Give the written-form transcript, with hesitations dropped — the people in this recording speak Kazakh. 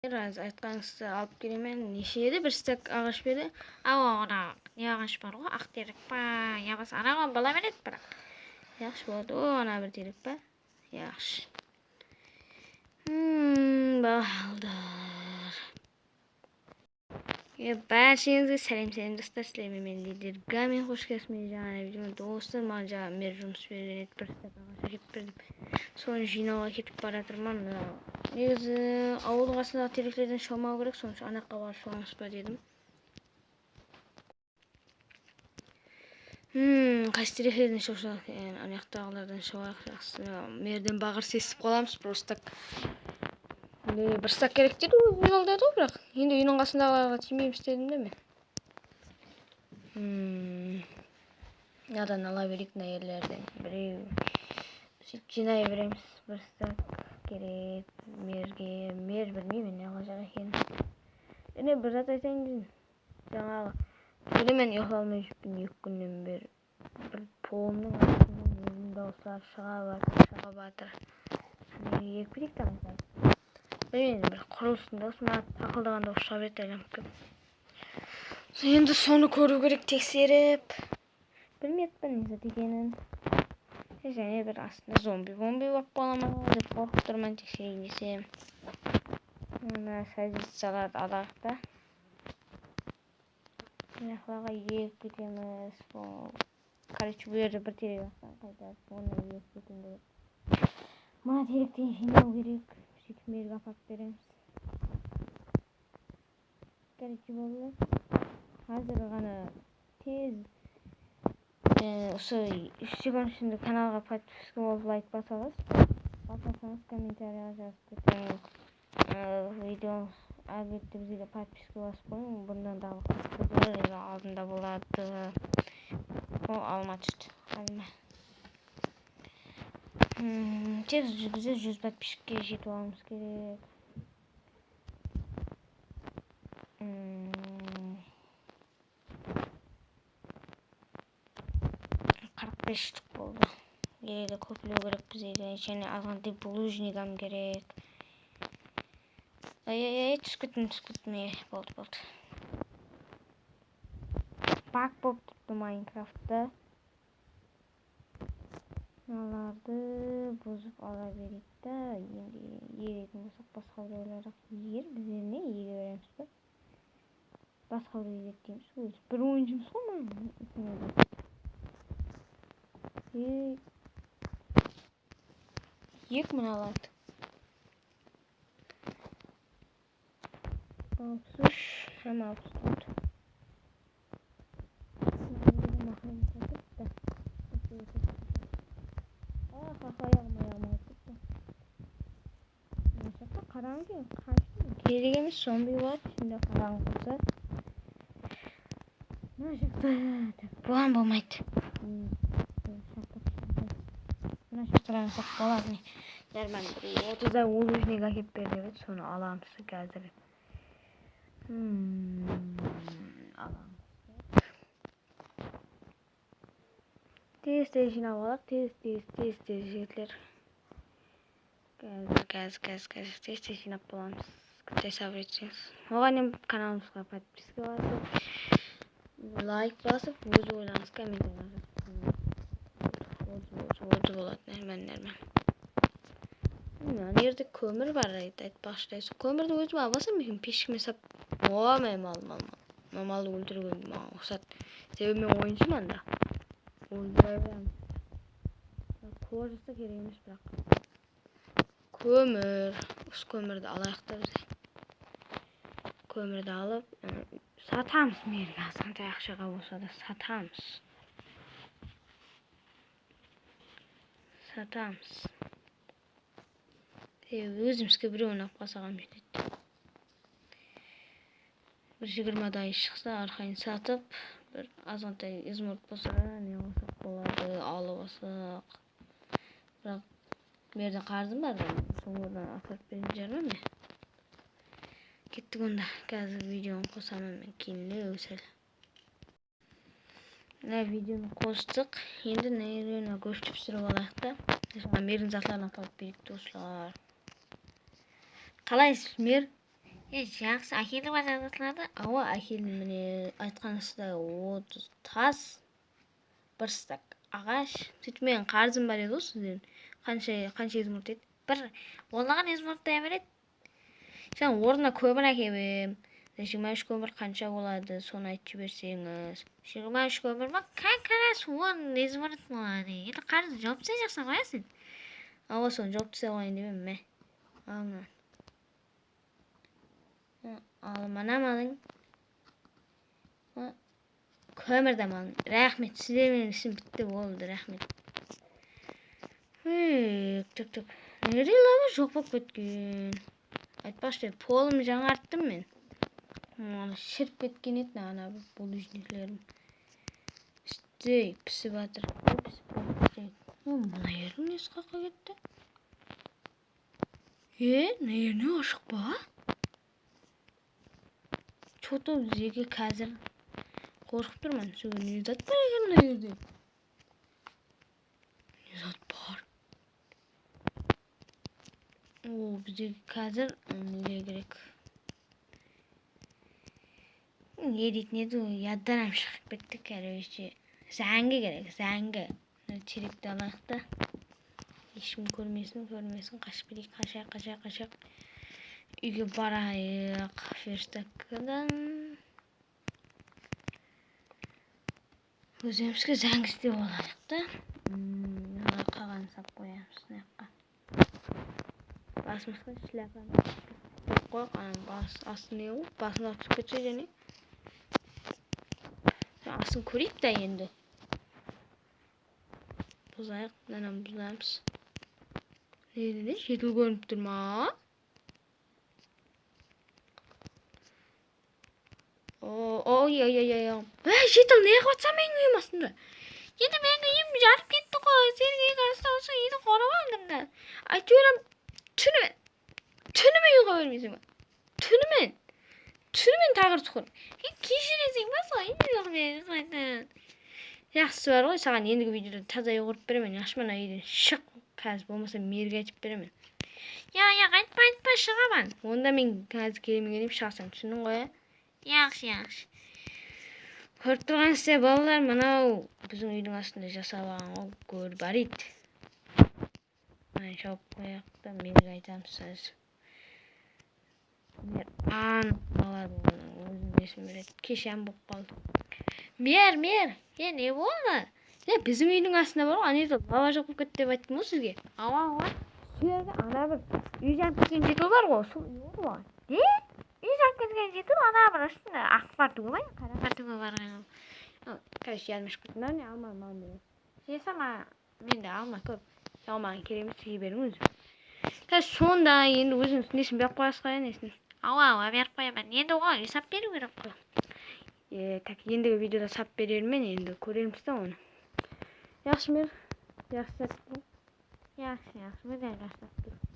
Biraz aytqanыңызды алып келемен. Неше еді? Бір стек ағаш берді. Ана не ағаш бар ғой? Ақ терек па? Я бас анаға бала береді бірақ. Yaxshi bo'ldi. Ana bir terek pa? Yaxshi. Baldır. Barchangizga salom do'stlar. Sizlarga men lider Gamin xush kelibsizlar. Yana videoda do'stlar, menga Merjum Svernet bir step ағаш әкеп бердім. Соны жинауға кетіп бара жатырмын. Негізі ауылдың қасындағы теректерден шомау керек, соны анаққа барып шомамыз ба дедім. Қайсы теректерден шошақ екен, анақтағылардан шомақ жақсы. Мерден бағыр сесіп қаламыз, просто бір стак керек деді, өзіміз алдады ғой, бірақ енді үйінің қасындағыларға тимейміз дедім де мен. Ядан ала берейік мына ерлерден біреу. Сөйтіп жинай береміз. Бір стак керек мерге. Мер білмеймін не қажақ екенін. Және бір зат айтайын деймін. Жаңағы түгілі мен ұйықтай алмай жүріппін 2 күннен бері. Бір полымның астынан өзім дауыстар шыға батыр. Неге екпедік таңыздар. Білмеймін, бір құрылыстың дауысы ма тақылдаған дауыс шыға берді айланып кеп. Енді соны көру керек, тексеріп. Білмеппін не зат екенін. Және бір астында зомби болып қалама деп қорқып тұрмын, тексерейін десем. Мына позицияларды алайық та. Мынақларға егіп кетеміз. Короче, бұл жерде бір терек ақтан қайтады. Оны егіп кетеміз. Мына теректен жинау керек. Сөйтіп мерге апарып береміз. Короче, болды. Қазір ғана тез осы 3 секунд ішінде каналға подписка болып лайк басасыз. Басасаңыз комментарияға жазып кетсеңіз, видеоңыз әлбетте бізге подписка басып қойың. Бұндан дағы видеолар алдында болады. Ол алма түсті. Тез бізде 100 подписчикке жетіп алуымыз керек. 45 штук болды. Ереді көпілеу керек бізде. Және азғантай булыжнигам керек. Түсіп кеттім. Болды. Бак болып тұпты Майнкрафтта. Аларды бұзып ала берейік та. Енді еретін болсақ басқа біреулерді егер біздеріне еге береміз ба? Басқа біреулерді егетеміз. Бір ойыншымыз ғой ма? Ек мыналарды. 63 hem 64. Karanlık kaçtı. Kerigemiz zombi var. Şimdi karanlık olsa. Bulan bulmaydı. Şakalarını saklar ne? Derman 30'da ulujniga hep berdi. Sonra alamsı geldi. Alam. Tez jinav alaq. Tez jetler. Tez jinap bolamыз. Күтте сабыр етсеңіз. Оған каналымызға подписка басып, лайк басып, өз ойларыңыз комментарияға жазып болады. Нермен. Ана жерде көмір бар, айтпақшы. Көмірді өзім албасам екен, пешкіме сап. Мамалды өлтіруге ұқсат. Себебі мен ойыншымын да. Өлтіре беремін. Кожасы керек емес бірақ. Көмір. Осы көмірді алайық та бізде. Көмірді алып, сатамыз мерге. Азғантай ақшаға болса да сатамыз. Өзімізге біреуін алып қалсағам жетеді. 1.20-дай шықса арқайын сатып, бір азғантай измұрт болса не болсақ болады, алып алсақ. Бірақ мерде қарызым бар, соңырдан апарып берген жармын мен. Кеттік онда. Қазір видеоны қосамын мен кейінгі өсел. Видеоны қостық. Енді нейрена көшті пісіріп алайық та. Мердің затларын апарып берейік достар. Қалайсыз мер? жақсы әкелі бар жатасыңарды ауа әкелі міне айтқаныңыздай 30 тас 1 стак ағаш сөйтіп менің қарызым бар еді ғой сізден қанша изумруд еді бір ондаған изумрудтай береді сен орнына көмір әкелем 23 көмір қанша болады соны айтып жіберсеңіз 23 көмір ма как 10 изумруд болады енді қарызды жауып тастай жақсың қоясың ауа соны жауып тастай қояйын деп едім мә алыңа ал мына малың көмір де малың рахмет сіздермен ісім бітті болды рахмет түк неде лава жоқ болып кеткен айтпақшы полым жаңарттым мен шіріп кеткен еді ана булыжниклерім істей пісіп жатыр мына жердің несі қаққа кетті мына жеріне ашық па что-то бізге қазір қорқып тұрмын не зат бар екен мына жерде не зат бар бізге қазір не керек не дейтін еді яддан шығып кетті короче зәңгі керек зәңгі теректі алайық та ешкім көрмесін қашып кетейік қашайық үйге барайық верстакадан өзімізге зәңгі істеп алайық та қалғанын сап қоямыз мына жаққа басымызға шляпаны қойып қойық бас астын не ғой басына түсіп кетсе және астын көрейік та енді бұзайық мынаны бұзамыз не жетіл көрініп тұр ма жетіл не қылып жатсам менің үйім астында енді менің үйім жарып кетті ғой сен осы үйді қорып алдым да әйтеуір түнімен ұйқы көрмейсің ба түнімен тағыр тұқыр кешіресің ба солай жақсы бар ғой саған ендігі видеода таза үй құрып беремін ашмана үйден шық қазір болмаса мерге айтып беремін айтпа шығамын онда мен қазір келмеген шығасың түсіндің ғой жақсы көріп тұрғансыздар балалар мынау біздің үйдің астында жасап алған ғой гөрбарит жауып қояйық та мерге айтамыз қазір балалар өзім есім береді кешен болып қалды мер не болды біздің үйдің астында бар ғой ана жерде лава жоқ болып кетті деп айттым ғой сізге ауа сол жерде ана бір үй жанып кеткен жету бар ғой сол үй жанып кеткен жету ана бір үстінде ақ қар түгі ма қара қар түгі бар короче ядым шығып кетті міне алмаймын жесем менде алма көп маған керек емес жей беріңіз қазір сонда енді өзіңіз несін беріп қоясыз ғой несін ауа беріп қоямын енді оған үй сап беру керек қой ендігі видеода сап берермен енді көреміз да оны жақсы жақсы өте жақсы